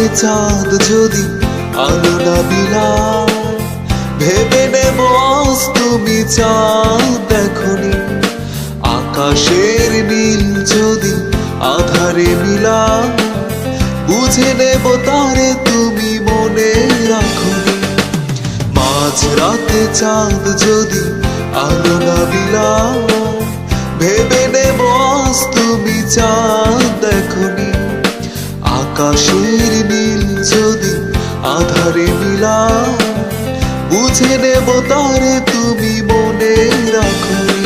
রাতে চাঁদ যদি আলো না বিলায়, ভেবে নেব আজ তুমি চাঁদ দেখনি। আকাশের নীল যদি আধারে মিলায়, বুঝে নেব তারে তুমি মনে রাখনি। মাঝ রাতে চাঁদ যদি আলো না বিলায়, ভেবে নেব আজ তুমি চাঁদ দেখনি। আকাশের নীল যদি আধারে মিলায়, বুঝে নেব তারে তুমি মনে রাখনি।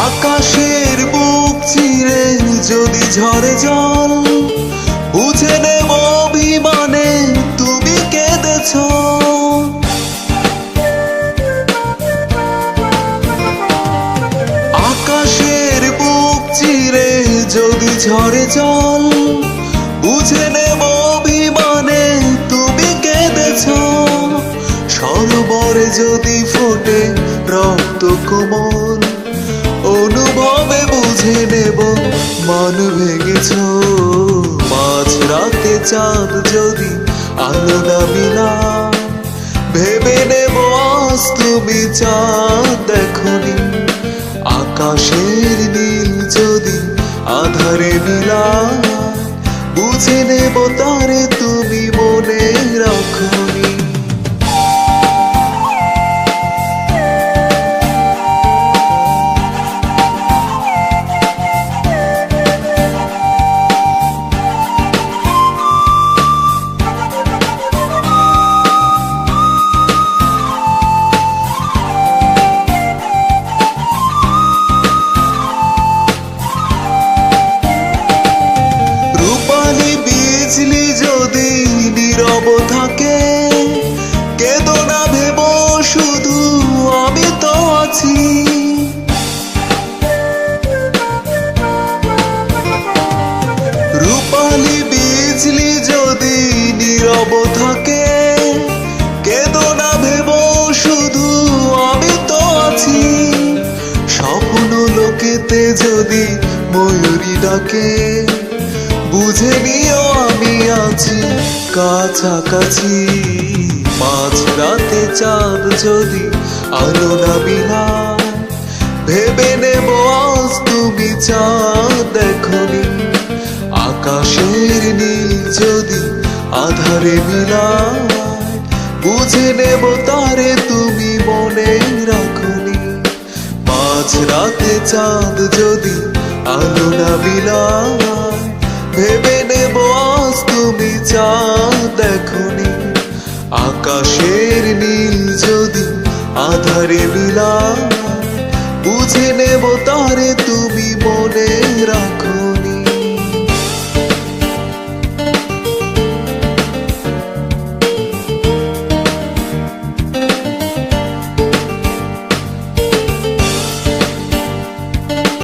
আকাশের বুক চিরে যদি ঝরে জল, বুঝে নেব অভিমানে তুমি কেঁদেছ। আকাশের বুক চিরে যদি ঝরে জল, বুঝে নেব অভিমানে তুমি কেঁদেছ। সরোবরে যদি ফোটে রক্ত কোমল, অনুভবে বুঝে নেব মন ভেঙেছ। মাঝ রাতে চাঁদ যদি আলো না মিলায়, ভেবে নেব আজ তুমি চাঁদ দেখনি। আকাশের নীল যদি আধারে মিলায়, বুঝে নেব তারে তুমি মনে রাখনি। বিজলি যদি নীরব থাকে, কেঁদো না ভেব শুধু আমি তো আছি। রূপালি বিজলি যদি নীরব থাকে, কেঁদো না ভেব শুধু আমি তো আছি। স্বপ্ন লোকেতে যদি ময়ূরী ডাকে, বুঝে নিও আমি আছি কাছাকাছি। মাঝ রাতে চাঁদ যদি আলো না বিলায়, ভেবে নেব আজ তুমি চাঁদ দেখনি। আকাশের নীল যদি আধারে মিলায়, বুঝে নেব তারে তুমি মনে রাখনি। মাঝ রাতে চাঁদ যদি আলো না বিলায়, ভেবে নেব আজ তুমি চাঁদ দেখনি। আকাশের নীল যদি আধারে মিলায়, বুঝে নেব তারে তুমি মনে রাখো।